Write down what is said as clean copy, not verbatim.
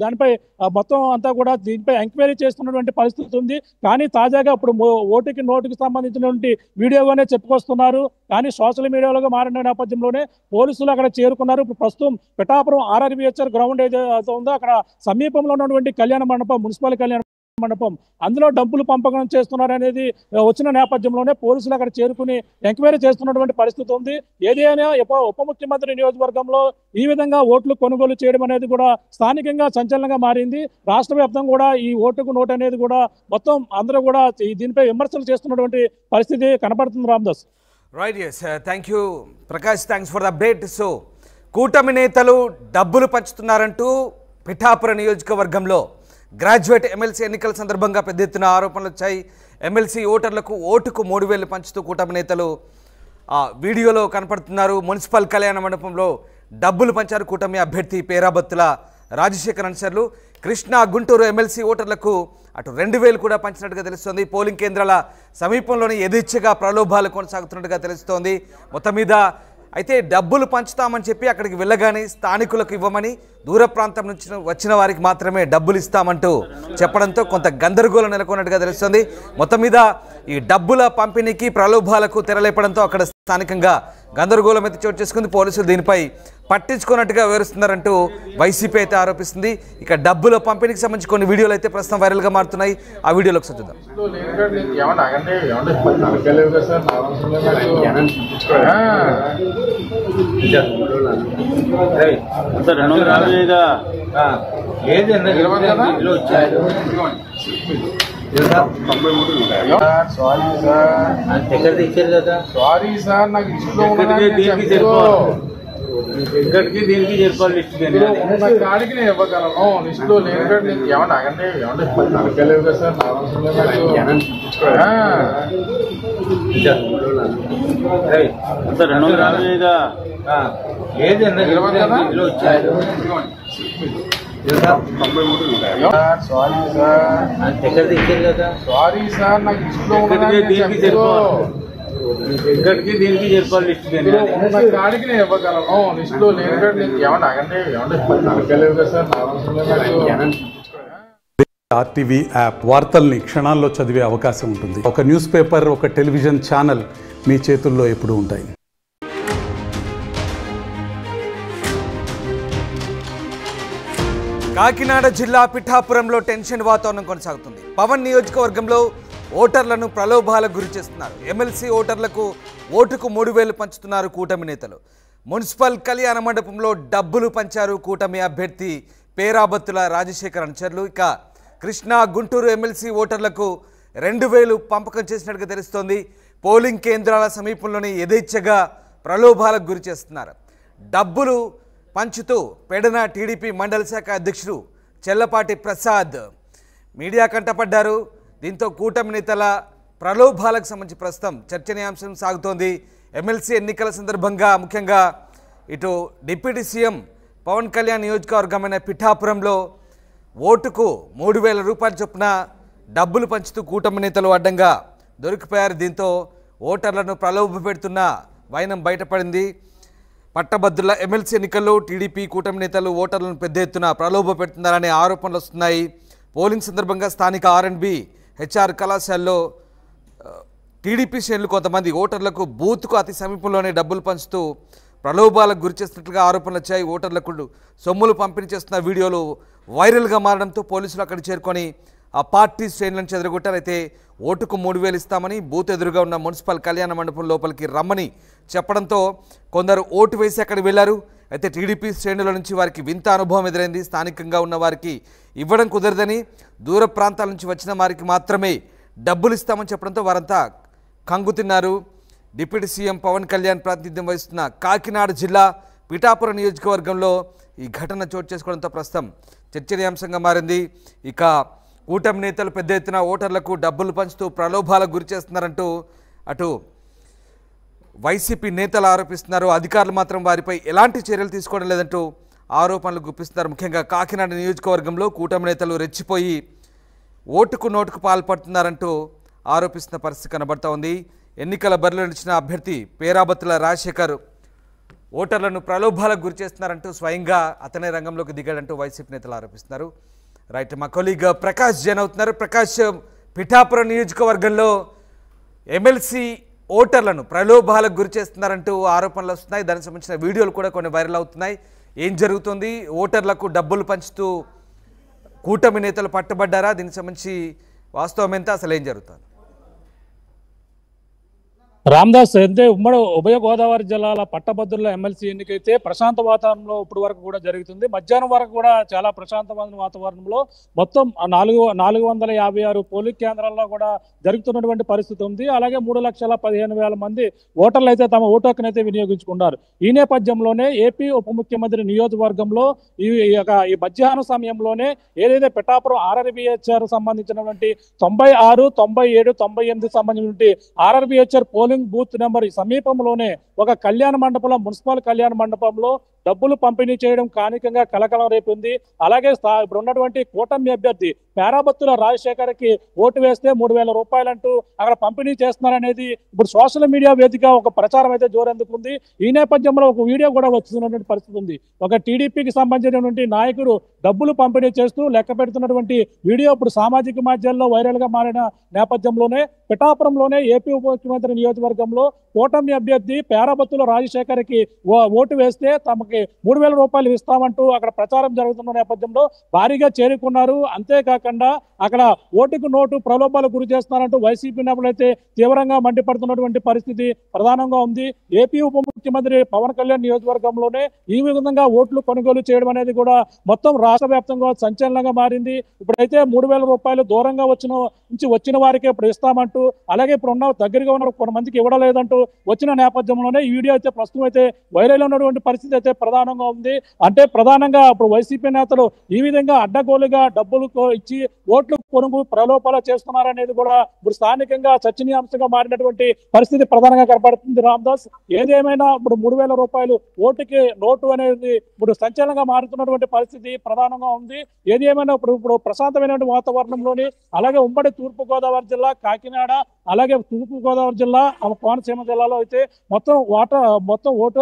దానిపై మొత్తం అంతా కూడా దీనిపై ఎంక్వైరీ చేస్తున్నటువంటి పరిస్థితి ఉంది. కానీ తాజాగా ఇప్పుడు ఓటుకి నోటుకి సంబంధించినటువంటి వీడియోగానే చెప్పుకొస్తున్నారు. కానీ సోషల్ మీడియాలో మారిన నేపథ్యంలోనే పోలీసులు అక్కడ చేరుకున్నారు. ఇప్పుడు ప్రస్తుతం పిఠాపురం ఆర్ఆర్బిహెచ్ఆర్ గ్రౌండ్ ఏదైతే ఉందో అక్కడ సమీపంలో ఉన్నటువంటి కళ్యాణ మండపం, మున్సిపల్ కళ్యాణ మండపం, అందులో డబ్బులు పంపకం చేస్తున్నారనేది వచ్చిన నేపథ్యంలోనే పోలీసులు అక్కడ చేరుకుని ఎంక్వైరీ చేస్తున్నటువంటి పరిస్థితి ఉంది. ఏదైనా ఉప ముఖ్యమంత్రి నియోజకవర్గంలో ఈ విధంగా ఓట్లు కొనుగోలు చేయడం అనేది కూడా స్థానికంగా సంచలనంగా మారింది. రాష్ట్ర వ్యాప్తంగా కూడా ఈ ఓటుకు నోటు అనేది కూడా మొత్తం అందరూ కూడా దీనిపై విమర్శలు చేస్తున్నటువంటి పరిస్థితి కనపడుతుంది. Ramdas. Right, yes, thank you Prakash, thanks for the update. So కూటమి నేతలు డబ్బులు పంచుతున్నారంటూ పిఠాపురం నియోజకవర్గంలో గ్రాడ్యుయేట్ ఎమ్మెల్సీ ఎన్నికల సందర్భంగా పెద్ద ఎత్తున ఆరోపణలు వచ్చాయి. ఎమ్మెల్సీ ఓటర్లకు ఓటుకు 3,000 పంచుతూ కూటమి నేతలు వీడియోలో కనపడుతున్నారు. మున్సిపల్ కళ్యాణ మండపంలో డబ్బులు పంచారు కూటమి అభ్యర్థి పేరాబత్తుల రాజశేఖర్ అనుచరులు. కృష్ణా గుంటూరు ఎమ్మెల్సీ ఓటర్లకు అటు 2,000 కూడా పంచినట్టుగా తెలుస్తోంది. పోలింగ్ కేంద్రాల సమీపంలోనే యథేచ్ఛగా ప్రలోభాలు కొనసాగుతున్నట్టుగా తెలుస్తోంది. మొత్తం మీద అయితే డబ్బులు పంచుతామని చెప్పి అక్కడికి వెళ్ళగానే స్థానికులకు ఇవ్వమని, దూర ప్రాంతం నుంచి వచ్చిన వారికి మాత్రమే డబ్బులు ఇస్తామంటూ చెప్పడంతో కొంత గందరగోళం నెలకొన్నట్టుగా తెలుస్తుంది. మొత్తం మీద ఈ డబ్బుల పంపిణీకి ప్రలోభాలకు తెరలేపడంతో అక్కడ స్థానికంగా గందరగోళం అయితే చోటు చేసుకుంది. పోలీసులు దీనిపై పట్టించుకున్నట్టుగా వివరిస్తున్నారంటూ వైసీపీ అయితే ఆరోపిస్తుంది. ఇక డబ్బుల పంపిణీకి సంబంధించి కొన్ని వీడియోలు అయితే ప్రస్తుతం వైరల్గా మారుతున్నాయి. ఆ వీడియోలోకి చూద్దాం. సారీ సార్, నాకు ఇక్కడికి దీనికి చెప్పాలి. లిస్ట్ కాడికి నేను ఇవ్వగలను. లిస్టులో లేని ఏమన్నా ఆగండి, ఏమంటే నరకలేవు కదా సార్. సారీ సార్, నాకు లిస్టులో ఇక్కడికి దీనికి చెప్పాలి. లిస్ట్ కాడికి నేను ఇవ్వగలను. లిస్టులో లేని ఏమన్నా ఆగండి, ఏమంటే నరకలేవు కదా సార్. ఆర్టీవీ యాప్ వార్తల్ని క్షణాల్లో చదివే అవకాశం ఉంటుంది. ఒక న్యూస్ పేపర్, ఒక టెలివిజన్ ఛానల్ మీ చేతుల్లో ఎప్పుడూ ఉంటాయి. కాకినాడ జిల్లా పిఠాపురంలో టెన్షన్ వాతావరణం కొనసాగుతుంది. పవన్ నియోజకవర్గంలో ఓటర్లను ప్రలోభాలకు గురి చేస్తున్నారు. ఎమ్మెల్సీ ఓటర్లకు ఓటుకు 3,000 పంచుతున్నారు కూటమి నేతలు. మున్సిపల్ కళ్యాణ మండపంలో డబ్బులు పంచారు కూటమి అభ్యర్థి పేరాబత్తుల రాజశేఖర్ అనుచరులు. ఇక కృష్ణా గుంటూరు ఎమ్మెల్సీ ఓటర్లకు 2,000 పంపకం చేసినట్టుగా తెలుస్తోంది. పోలింగ్ కేంద్రాల సమీపంలోనే యథేచ్ఛగా ప్రలోభాలకు గురి చేస్తున్నారు. డబ్బులు పంచుతూ పెడన టీడీపీ మండల శాఖ అధ్యక్షుడు చెల్లపాటి ప్రసాద్ మీడియా కంటపడ్డారు. దీంతో కూటమి నేతల ప్రలోభాలకు సంబంధించి ప్రస్తుతం చర్చనీయాంశం సాగుతోంది. ఎమ్మెల్సీ ఎన్నికల సందర్భంగా ముఖ్యంగా ఇటు డిప్యూటీ సీఎం పవన్ కళ్యాణ్ నియోజకవర్గమైన పిఠాపురంలో ఓటుకు 3,000 రూపాయల చొప్పున డబ్బులు పంచుతూ కూటమి నేతలు అడ్డంగా దొరికిపోయారు. దీంతో ఓటర్లను ప్రలోభ పెడుతున్న వైనం బయటపడింది. పట్టభద్రుల ఎమ్మెల్సీ ఎన్నికల్లో టీడీపీ కూటమి నేతలు ఓటర్లను పెద్ద ఎత్తున ప్రలోభ పెడుతున్నారనే ఆరోపణలు వస్తున్నాయి. పోలింగ్ సందర్భంగా స్థానిక ఆర్ఎండ్బి హెచ్ఆర్ కళాశాలలో టీడీపీ శ్రేణులు కొంతమంది ఓటర్లకు బూత్కు అతి సమీపంలోనే డబ్బులు పంచుతూ ప్రలోభాలకు గురి చేస్తున్నట్లుగా ఆరోపణలు వచ్చాయి. ఓటర్లకు సొమ్ములు పంపిణీ చేస్తున్న వీడియోలు వైరల్గా మారడంతో పోలీసులు అక్కడికి చేరుకొని ఆ పార్టీ శ్రేణులను చెదరగొట్టారు. అయితే ఓటుకు 3,000 ఇస్తామని బూత్ ఎదురుగా ఉన్న మున్సిపల్ కళ్యాణ మండపం లోపలికి రమ్మని చెప్పడంతో కొందరు ఓటు వేసి అక్కడికి వెళ్లారు. అయితే టీడీపీ శ్రేణుల నుంచి వారికి వింత అనుభవం ఎదురైంది. స్థానికంగా ఉన్న వారికి ఇవ్వడం కుదరదని, దూర ప్రాంతాల నుంచి వచ్చిన వారికి మాత్రమే డబ్బులు ఇస్తామని చెప్పడంతో వారంతా కంగుతిన్నారు. డిప్యూటీ సీఎం పవన్ కళ్యాణ్ ప్రాతినిధ్యం వహిస్తున్న కాకినాడ జిల్లా పిఠాపురం నియోజకవర్గంలో ఈ ఘటన చోటు చేసుకోవడంతో ప్రస్తుతం చర్చనీయాంశంగా మారింది. ఇక కూటమి నేతలు పెద్ద ఎత్తున ఓటర్లకు డబ్బులు పంచుతూ ప్రలోభాలకు గురి చేస్తున్నారంటూ అటు వైసీపీ నేతలు ఆరోపిస్తున్నారు. అధికారులు మాత్రం వారిపై ఎలాంటి చర్యలు తీసుకోవడం లేదంటూ ఆరోపణలు గుప్పిస్తున్నారు. ముఖ్యంగా కాకినాడ నియోజకవర్గంలో కూటమి నేతలు రెచ్చిపోయి ఓటుకు నోటుకు పాల్పడుతున్నారంటూ ఆరోపిస్తున్న పరిస్థితి కనబడుతూ ఉంది. ఎన్నికల బరిలో నిలిచిన అభ్యర్థి పేరాబత్తుల రాజశేఖర్ ఓటర్లను ప్రలోభాలకు గురి చేస్తున్నారంటూ స్వయంగా అతనే రంగంలోకి దిగాడంటూ వైసీపీ నేతలు ఆరోపిస్తున్నారు. రైట్, మా కొలీగ్ ప్రకాష్ జైన్ అవుతున్నారు. ప్రకాష్, పిఠాపురం నియోజకవర్గంలో ఎమ్మెల్సీ ఓటర్లను ప్రలోభాలకు గురి చేస్తున్నారంటూ ఆరోపణలు వస్తున్నాయి. దానికి సంబంధించిన వీడియోలు కూడా కొన్ని వైరల్ అవుతున్నాయి. ఏం జరుగుతుంది? ఓటర్లకు డబ్బులు పంచుతూ కూటమి నేతలు పట్టుబడ్డారా? దీనికి సంబంధించి వాస్తవం ఎంత, అసలు ఏం జరుగుతుంది? రామదాస్, అయితే ఉభయ గోదావరి జిల్లాల పట్టభద్రుల ఎమ్మెల్సీ ఎన్నికైతే ప్రశాంత వాతావరణంలో ఇప్పుడు వరకు కూడా జరుగుతుంది. మధ్యాహ్నం వరకు కూడా చాలా ప్రశాంతమైన వాతావరణంలో మొత్తం 456 పోలింగ్ కేంద్రాల్లో కూడా జరుగుతున్నటువంటి పరిస్థితి ఉంది. అలాగే 3,15,000 మంది ఓటర్లు అయితే తమ ఓటు హక్కును అయితే వినియోగించుకున్నారు. ఈ నేపథ్యంలోనే ఏపీ ఉప ముఖ్యమంత్రి నియోజకవర్గంలో ఈ మధ్యాహ్నం సమయంలోనే ఏదైతే పిఠాపురం RRBHR సంబంధించినటువంటి 96, 97, 98 సంబంధించినటువంటి RRBHR పోలింగ్ బూత్ నెంబర్ సమీపంలోనే ఒక కళ్యాణ మండపంలో, మున్సిపల్ కళ్యాణ మండపంలో డబ్బులు పంపిణీ చేయడం కానికంగా కలకలం రేపింది. అలాగే ఇప్పుడు ఉన్నటువంటి కూటమి అభ్యర్థి పేరాబత్తుల రాజశేఖర్కి ఓటు వేస్తే 3,000 రూపాయలంటూ అక్కడ పంపిణీ చేస్తున్నారనేది ఇప్పుడు సోషల్ మీడియా వేదిక ఒక ప్రచారం అయితే జోరెందుకుంది. ఈ నేపథ్యంలో ఒక వీడియో కూడా వస్తున్నటువంటి పరిస్థితి ఉంది. ఒక టీడీపీకి సంబంధించినటువంటి నాయకుడు డబ్బులు పంపిణీ చేస్తూ లెక్క పెడుతున్నటువంటి వీడియో ఇప్పుడు సామాజిక మాధ్యమాల్లో వైరల్ గా మారిన నేపథ్యంలోనే పిఠాపురంలోనే ఏపీ ఉప ముఖ్యమంత్రి నియోజకవర్గంలో కూటమి అభ్యర్థి పేరాబత్తుల రాజశేఖర్కి ఓటు వేస్తే తమకి 3,000 రూపాయలు ఇస్తామంటూ అక్కడ ప్రచారం జరుగుతున్న నేపథ్యంలో భారీగా చేరుకున్నారు. అంతేకాకుండా అక్కడ ఓటుకు నోటు ప్రలోభాలకు గురి చేస్తున్నారంటూ వైసీపీ నేతలైతే తీవ్రంగా మండిపడుతున్నటువంటి పరిస్థితి ప్రధానంగా ఉంది. ఏపీ ఉప ముఖ్యమంత్రి పవన్ కళ్యాణ్ నియోజకవర్గంలోనే ఈ విధంగా ఓట్లు కొనుగోలు చేయడం అనేది కూడా మొత్తం రాష్ట్ర వ్యాప్తంగా సంచలనంగా మారింది. ఇప్పుడైతే 3,000 రూపాయలు దూరంగా వచ్చిన వారికి ఇప్పుడు ఇస్తామంటూ, అలాగే ఇప్పుడు ఉన్న దగ్గరగా ఉన్న కొంతమందికి ఇవ్వడం లేదంటూ వచ్చిన నేపథ్యంలోనే ఈ వీడియో అయితే ప్రస్తుతం అయితే వైరల్ ఉన్నటువంటి పరిస్థితి అయితే ప్రధానంగా ఉంది. అంటే ప్రధానంగా ఇప్పుడు వైసీపీ నేతలు ఈ విధంగా అడ్డగోలుగా డబ్బులు ఇచ్చి ఓట్లు కొనుగోలు ప్రలోభాలు చేస్తున్నారనేది కూడా ఇప్పుడు స్థానికంగా చర్చనీయాంశంగా మారినటువంటి పరిస్థితి ప్రధానంగా కనపడుతుంది. రామదాస్, ఏదేమైనా ఇప్పుడు 3,000 రూపాయలు ఓటుకి నోటు అనేది ఇప్పుడు సంచలనంగా మారుతున్నటువంటి పరిస్థితి ప్రధానంగా ఉంది. ఏది ఏమైనా ఇప్పుడు ప్రశాంతమైనటువంటి వాతావరణంలోని, అలాగే ఉమ్మడి తూర్పు గోదావరి జిల్లా, కాకినాడ, అలాగే తూర్పు గోదావరి జిల్లా, కోనసీమ జిల్లాలో అయితే మొత్తం ఓటు